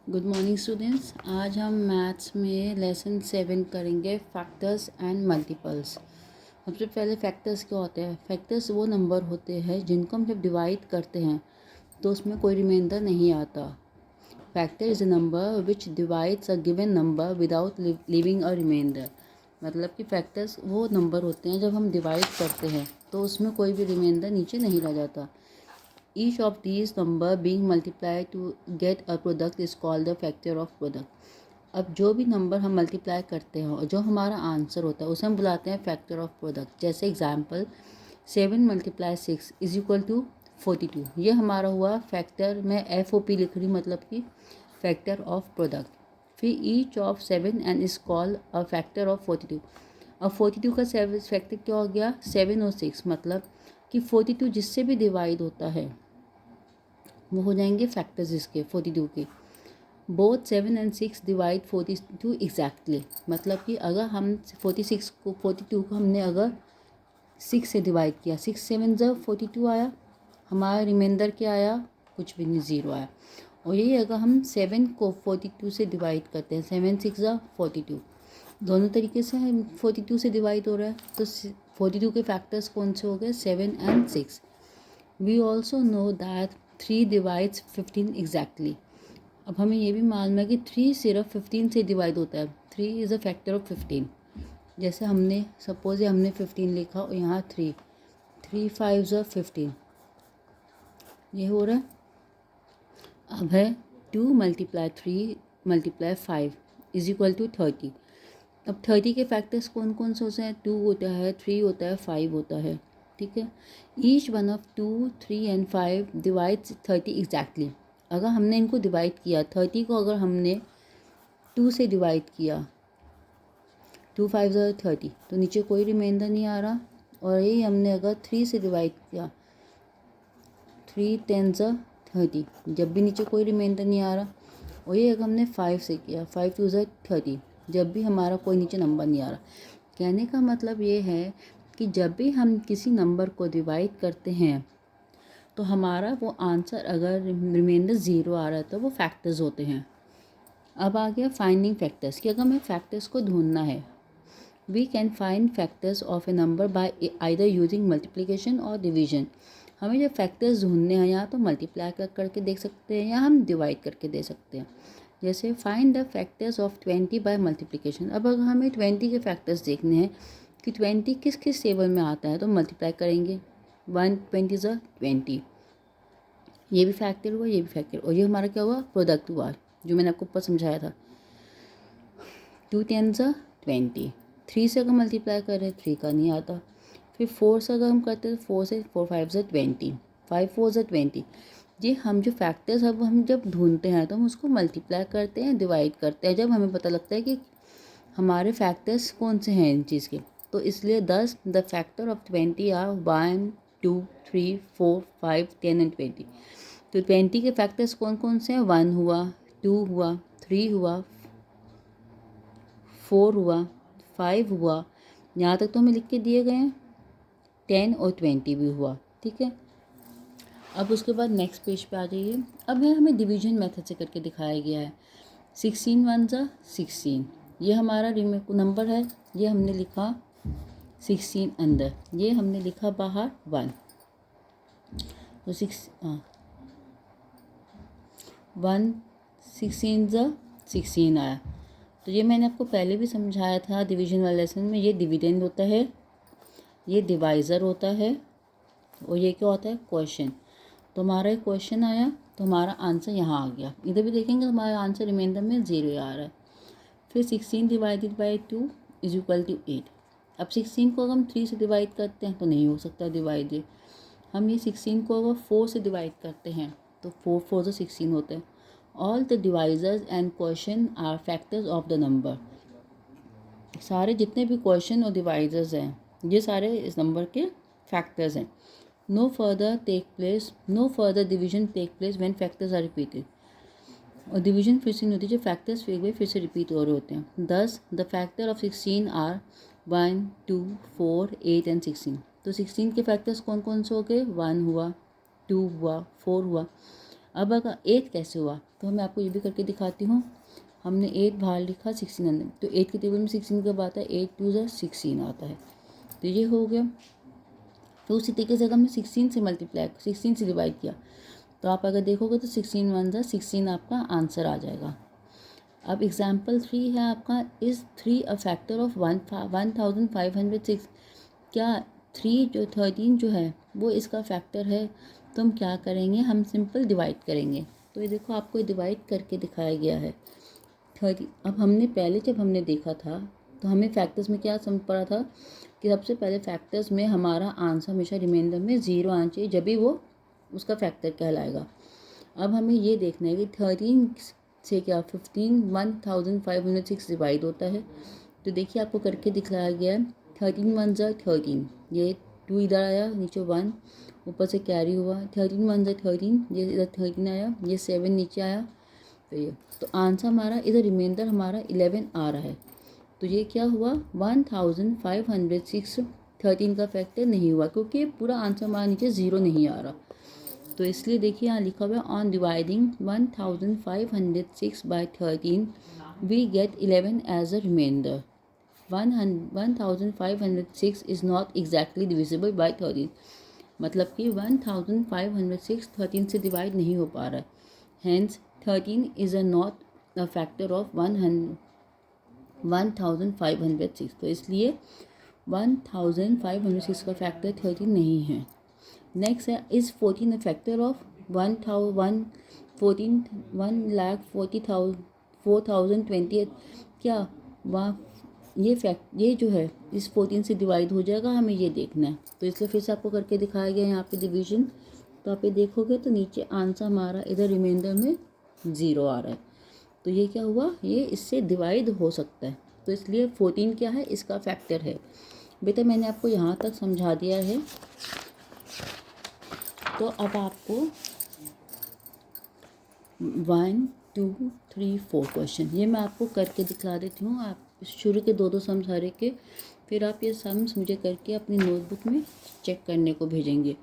Good morning students. आज हम maths में लेसन 7 करेंगे, फैक्टर्स एंड मल्टीपल्स। सबसे पहले फैक्टर्स क्या होते हैं? फैक्टर्स वो नंबर होते हैं जिनको हम जब डिवाइड करते हैं तो उसमें कोई रिमाइंडर नहीं आता। Factor is a number which divides a given number without living a reminder. मतलब कि फैक्टर्स वो नंबर होते हैं जब हम डिवाइड करते हैं तो उसमें कोई भी रिमाइंडर नीचे नहीं रह जाता। Each of these number being multiplied to get a product is called the factor of product. अब जो भी नंबर हम मल्टीप्लाई करते हैं और जो हमारा आंसर होता है उसे हम बुलाते हैं फैक्टर ऑफ प्रोडक्ट। जैसे एग्जांपल 7 × 6 इज इक्वल टू 42। ये हमारा हुआ फैक्टर में FOP लिख रही, मतलब कि फैक्टर ऑफ प्रोडक्ट। फिर each of 7 and is called a factor of 42। अब 42 का फैक्टर क्या हो गया? 7 और 6, मतलब कि 42 जिससे भी डिवाइड होता है वो हो जाएंगे फैक्टर्स इसके 42 के। बोथ 7 एंड 6 डिवाइड 42 एग्जैक्टली, मतलब कि अगर हम 42 को हमने अगर 6 से डिवाइड किया, 6 7 जब 42 आया, हमारा रिमाइंडर क्या आया? कुछ भी नहीं, 0 आया। और यही अगर हम 7 को 42 से डिवाइड करते हैं, 7 6 42, दोनों तरीके से 42 से डिवाइड हो रहा है, तो 42 के फैक्टर्स कौन से हो गए? 7 and 6। We also know that 3 divides 15 exactly. अब हमें ये भी मालूम है कि 3 सिर्फ 15 से डिवाइड होता है। 3 इज़ अ फैक्टर ऑफ 15। जैसे हमने सपोज हमने 15 लिखा और यहाँ 3 3 5 15, ये हो रहा है। अब है 2 × 3 × 5 इज इक्वल टू 30। अब 30 के फैक्टर्स कौन कौन से होते हैं? 2 होता है, 3 होता है, 5 होता है। ठीक है। Each one of 2 3 and 5 divides 30 exactly. अगर हमने इनको डिवाइड किया, 30 को अगर हमने 2 से डिवाइड किया, 2 5 30, तो नीचे कोई रिमाइंडर नहीं आ रहा। और यही हमने अगर 3 से डिवाइड किया, 3 10 30, जब भी नीचे कोई रिमाइंडर नहीं आ रहा। और ये अगर हमने 5 से किया, 5 2 30, जब भी हमारा कोई नीचे नंबर नहीं आ रहा। कहने का मतलब ये है कि जब भी हम किसी नंबर को डिवाइड करते हैं तो हमारा वो आंसर अगर रिमाइंडर 0 आ रहा है तो वो फैक्टर्स होते हैं। अब आ गया फाइंडिंग फैक्टर्स, कि अगर हमें फैक्टर्स को ढूंढना है, we can find factors of a number by either using multiplication और डिवीजन। हमें जब फैक्टर्स ढूंढने हैं या तो मल्टीप्लाई करके देख सकते हैं या हम डिवाइड करके दे सकते हैं। जैसे find the factors of 20 by multiplication. अब अगर हमें 20 के फैक्टर्स देखने हैं कि 20 किस किस टेबल में आता है तो मल्टीप्लाई करेंगे। 1 20 20, ये भी फैक्टर हुआ, ये भी फैक्टर, और ये हमारा क्या हुआ? प्रोडक्ट हुआ, जो मैंने आपको ऊपर समझाया था। 2 10 20, 3 से अगर मल्टीप्लाई करें 3 का नहीं आता। फिर 4 से अगर हम करते हैं, 4 से 4 5 20, 5 4 20। ये हम जो फैक्टर्स अब हम जब ढूंढते हैं तो हम उसको मल्टीप्लाई करते हैं, डिवाइड करते हैं, जब हमें पता लगता है कि हमारे फैक्टर्स कौन से हैं इन चीज़ के। तो इसलिए 10 the factor of 20 are 1 2 3 4 5 10 and 20। तो 20 के फैक्टर्स कौन कौन से हैं? 1 हुआ, 2 हुआ, 3 हुआ, 4 हुआ, 5 हुआ, यहाँ तक तो हमें लिख के दिए गए हैं। 10 और 20 भी हुआ। ठीक है। अब उसके बाद नेक्स्ट पेज पे आ जाइए। अब है हमें डिवीजन मेथड से करके दिखाया गया है। 16 1 16, ये हमारा नंबर है, ये हमने लिखा 16 अंदर, ये हमने लिखा बाहर 1। तो 1 16 16 आया। तो ये मैंने आपको पहले भी समझाया था डिवीजन वाले लेसन में। ये डिविडेंड होता है, ये डिवाइज़र होता है, और ये क्या होता है? क्वेश्चन। तो हमारा एक क्वेश्चन आया तो हमारा आंसर यहाँ आ गया। इधर भी देखेंगे तो हमारा आंसर रिमाइंडर में 0 आ रहा है। फिर 16 divided by 2 is equal to 8। अब 16 को अगर हम 3 से डिवाइड करते हैं तो नहीं हो सकता डिवाइड। हम ये 16 को अगर 4 से डिवाइड करते हैं तो 4 4 16 होता है। All the divisors in question are factors of the number. सारे जितने भी क्वेश्चन और डिवाइजर्स हैं ये सारे इस नंबर के फैक्टर्स हैं। No further division take place when factors are repeated. और डिवीजन फिर से नहीं होती जब फैक्टर्स फिर से रिपीट हो रहे होते हैं। 10 the factor of 16 are 1 2 4 8 and 16। तो 16 के फैक्टर्स कौन कौन से हो गए? 1 हुआ, 2 हुआ, 4 हुआ। अब अगर 8 कैसे हुआ तो मैं आपको ये भी करके दिखाती हूँ। हमने 8 बाहर लिखा, 16 अंदर, तो 8 के टेबल में 16 कब आता है, 8 2 ज़ा 16 आता है, तो ये हो गया। तो उसी तरीके से अगर हमने 16 से मल्टीप्लाई 16 से डिवाइड किया तो आप अगर देखोगे तो 16 1 ज़ा 16 आपका आंसर आ जाएगा। अब एग्जाम्पल 3 है आपका, इज़ 3 अ फैक्टर ऑफ 1506। क्या 3 जो 13 जो है वो इसका फैक्टर है, तो हम क्या करेंगे, हम सिंपल डिवाइड करेंगे। तो ये देखो आपको डिवाइड करके दिखाया गया है 30। अब हमने पहले जब हमने देखा था तो हमें फैक्टर्स में क्या समझ पड़ा था कि सबसे पहले फैक्टर्स में हमारा आंसर हमेशा रिमाइंडर में 0 आना चाहिए, जब भी वो उसका फैक्टर कहलाएगा। अब हमें ये देखना है कि 13 से क्या 1506 डिवाइड होता है। तो देखिए आपको करके दिखाया गया है, 13 1 ज़ा 13, ये 2 इधर आया, नीचे 1 ऊपर से कैरी हुआ, 13 1 ज़ा 13, ये इधर 13 आया, ये 7 नीचे आया, तो ये तो आंसर हमारा इधर रिमाइंडर हमारा 11 आ रहा है। तो ये क्या हुआ, 1506 13 का फैक्टर नहीं हुआ, क्योंकि पूरा आंसर हमारा नीचे 0 नहीं आ रहा। तो इसलिए देखिए यहाँ लिखा हुआ है, on dividing 1506 by 13 we get 11 as a reminder. 1506 is not exactly divisible by 13, मतलब कि 1506 13 से डिवाइड नहीं हो पा रहा है। Hence 13 is a not a factor of 1506। तो इसलिए 1506 का फैक्टर 13 नहीं है। नेक्स्ट है, इज़ 14 अ फैक्टर ऑफ 1,40,028। क्या वहाँ ये जो है इस 14 से डिवाइड हो जाएगा, हमें ये देखना है। तो इसलिए फिर से आपको करके दिखाया गया यहाँ पे डिवीजन। तो आप ये देखोगे तो नीचे आंसर हमारा इधर रिमाइंडर में 0 आ रहा है। तो ये क्या हुआ, ये इससे डिवाइड हो सकता है, तो इसलिए 14 क्या है, इसका फैक्टर है। बेटा मैंने आपको यहाँ तक समझा दिया है। तो अब आपको 1 2 3 4 क्वेश्चन ये मैं आपको करके दिखला देती हूँ। आप शुरू के 2 सम सारे के, फिर आप ये सम्स मुझे करके अपनी नोटबुक में चेक करने को भेजेंगे।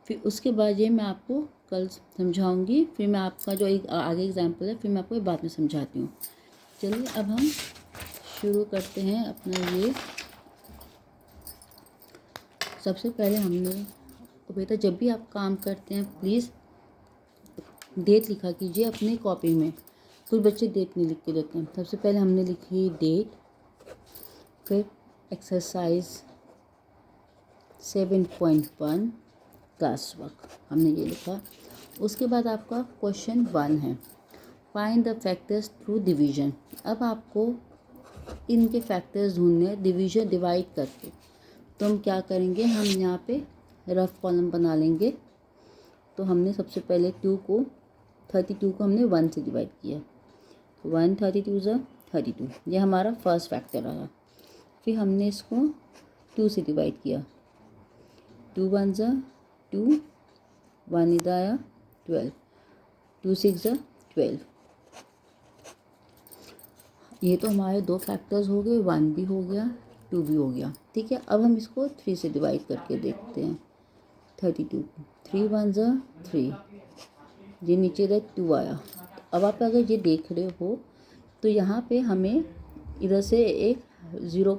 फिर उसके बाद ये मैं आपको कल समझाऊंगी, फिर मैं आपका जो एक आगे एग्जाम्पल है फिर मैं आपको बाद में समझाती हूँ। चलिए अब हम शुरू करते हैं अपना ये। सबसे पहले हमने, तो बेटा जब भी आप काम करते हैं प्लीज़ डेट लिखा कीजिए अपनी कॉपी में। कुछ बच्चे डेट नहीं लिख के देते हैं। सबसे पहले हमने लिखी डेट, फिर एक्सरसाइज 7.1 क्लास वर्क हमने ये लिखा। उसके बाद आपका क्वेश्चन 1 है, find the factors through division. अब आपको इनके फैक्टर्स ढूंढने डिवीजन डिवाइड करके। तो हम क्या करेंगे, हम यहाँ पे रफ कॉलम बना लेंगे। तो हमने सबसे पहले 32 को हमने 1 से डिवाइड किया, 1 32 ज़ा 32, ये हमारा फर्स्ट फैक्टर आया। फिर हमने इसको 2 से डिवाइड किया, 2 1 ज़ा 2, 1 इधर आया 12, 2 6 ज़ा 12। ये तो हमारे 2 फैक्टर्स हो गए, 1 भी हो गया 2 भी हो गया। ठीक है, अब हम इसको 3 से डिवाइड करके देखते हैं। 32 3 1 ज़ा 3, ये नीचे इधर 2 आया। अब आप अगर ये देख रहे हो तो यहाँ पे हमें इधर से एक 0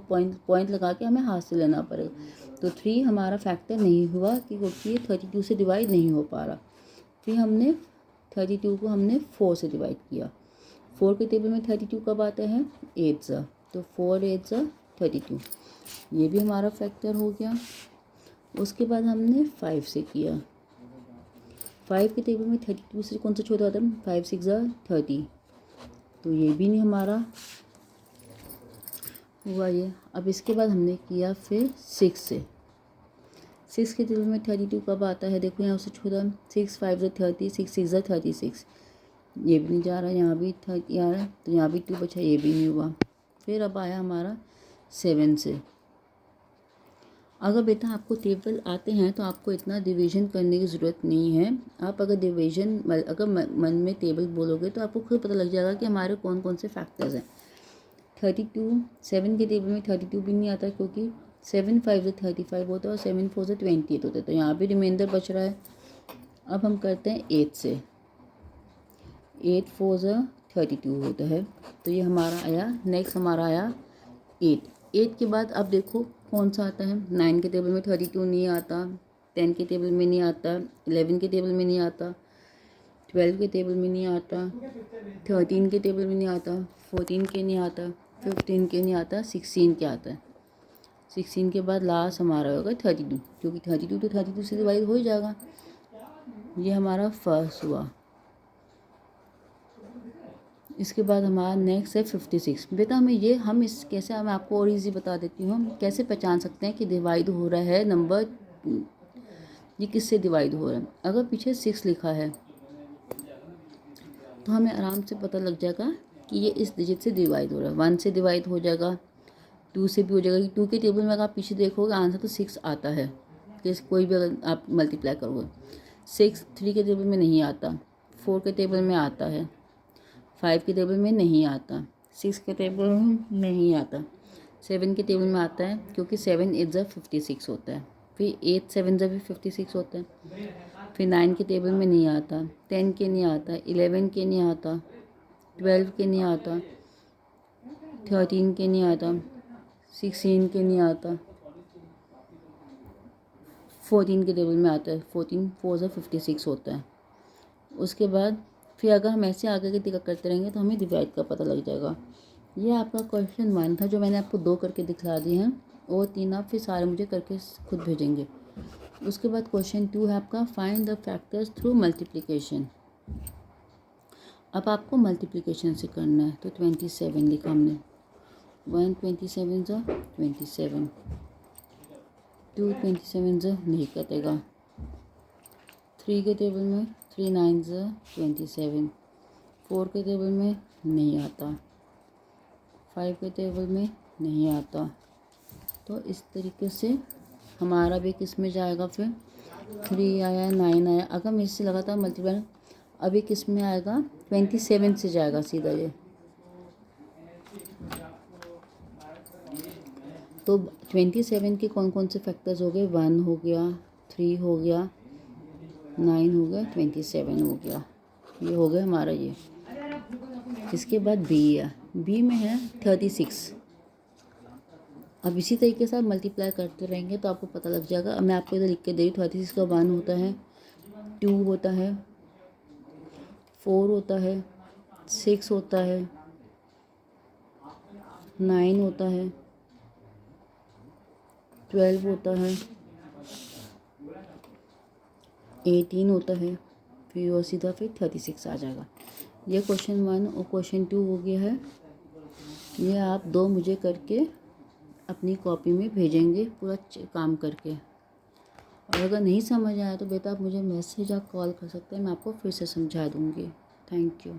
पॉइंट लगा के हमें हाथ से लेना पड़ेगा। तो 3 हमारा फैक्टर नहीं हुआ क्योंकि ये 32 से डिवाइड नहीं हो पा रहा। फिर हमने 32 को हमने 4 से डिवाइड किया। 4 के टेबल में 32 कब आता है, 8 ज़ा, तो 4 8 ज़ा 32, ये भी हमारा फैक्टर हो गया। उसके बाद हमने 5 से किया, 5 के टेबल में 32 से कौन सा छोटा आता है, 5 6 ज़ा 30, तो ये भी नहीं हमारा हुआ ये। अब इसके बाद हमने किया फिर 6 से, 6 के टेबल में 32 कब आता है, देखो यहाँ से छोटा, 6 5 ज़ा 30, 6 6 ज़ा 36, ये भी नहीं जा रहा, यहाँ भी 30 आ रहा है, तो यहाँ भी 2 बचा, ये भी नहीं हुआ। फिर अब आया हमारा 7 से। अगर बेटा आपको टेबल आते हैं तो आपको इतना डिवीजन करने की ज़रूरत नहीं है। आप अगर अगर मन में टेबल बोलोगे तो आपको खुद पता लग जाएगा कि हमारे कौन कौन से फैक्टर्स हैं। 32 7 के टेबल में 32 भी नहीं आता क्योंकि 7 5 से 35 होता है और 7 4 से 28 होता है, तो यहाँ भी रिमाइंडर बच रहा है। अब हम करते हैं 8 से। 8 4 32 होता है। तो ये हमारा आया। नेक्स्ट हमारा आया 8 के बाद अब देखो कौन सा आता है। 9 के टेबल में 32 नहीं आता, 10 के टेबल में नहीं आता, 11 के टेबल में नहीं आता, 12 के टेबल में नहीं आता, 13 के टेबल में नहीं आता, 14 के नहीं आता, 15 के नहीं आता, 16 के आता है। 16 के बाद लास्ट हमारा होगा 32, क्योंकि 32 तो 32 से डिवाइड हो ही जाएगा। ये हमारा फर्स्ट हुआ। इसके बाद हमारा नेक्स्ट है 56। बेटा हम इस कैसे, मैं आपको और इजी बता देती हूँ। हम कैसे पहचान सकते हैं कि डिवाइड हो रहा है नंबर, ये किससे डिवाइड हो रहा है। अगर पीछे 6 लिखा है तो हमें आराम से पता लग जाएगा कि ये इस डिजिट से डिवाइड हो रहा है। 1 से डिवाइड हो जाएगा, 2 से भी हो जाएगा। 2 के टेबल में अगर आप पीछे देखोगे आंसर तो 6 आता है, कि कोई भी अगर आप मल्टीप्लाई करोगे। 6 3 के टेबल में नहीं आता, 4 के टेबल में आता है, 5 के टेबल में नहीं आता, 6 के टेबल में नहीं आता, 7 के टेबल में आता है, क्योंकि 7 8 56 होता है। फिर 8 7 भी 56 होता है। फिर 9 के टेबल में नहीं आता, 10 के नहीं आता, 11 के नहीं आता, 12 के नहीं आता, 13 के नहीं आता, 16 के नहीं आता, 14 के टेबल में आता है। 14 4 56 होता है। उसके बाद फिर अगर हम ऐसे आगे के टिक करते रहेंगे तो हमें डिवाइड का पता लग जाएगा। ये आपका क्वेश्चन 1 था, जो मैंने आपको 2 करके दिखला दिए हैं, और 3 आप फिर सारे मुझे करके खुद भेजेंगे। उसके बाद क्वेश्चन 2 है आपका, find the factors through multiplication. अब आपको मल्टीप्लिकेशन से करना है। तो 27 लिखा हमने, 1 27 27, 2 27 नहीं कटेगा, 3 के टेबल में 3 9 27, 4 के टेबल में नहीं आता, 5 के टेबल में नहीं आता। तो इस तरीके से हमारा भी किस में जाएगा। फिर 3 आया, 9 आया। अगर हम इससे लगातार मल्टीप्लाई, अभी किस में आएगा, 27 से जाएगा सीधा ये। तो 27 के कौन कौन से फैक्टर्स हो गए, 1 हो गया, 3 हो गया, 9 हो गया, 27 हो गया। ये हो गया हमारा ये। इसके बाद बी है, बी में है 36। अब इसी तरीके से आप मल्टीप्लाई करते रहेंगे तो आपको पता लग जाएगा। अब मैं आपको इधर लिख के दे रही हूँ। 36 का 1 होता है, 2 होता है, 4 होता है, 6 होता है, 9 होता है, 12 होता है, 18 होता है, फिर और सीधा फिर 36 आ जाएगा। ये क्वेश्चन 1 और क्वेश्चन 2 हो गया है। ये आप 2 मुझे करके अपनी कॉपी में भेजेंगे पूरा काम करके। और अगर नहीं समझ आया तो बेटा आप मुझे मैसेज या कॉल कर सकते हैं, मैं आपको फिर से समझा दूँगी। Thank you.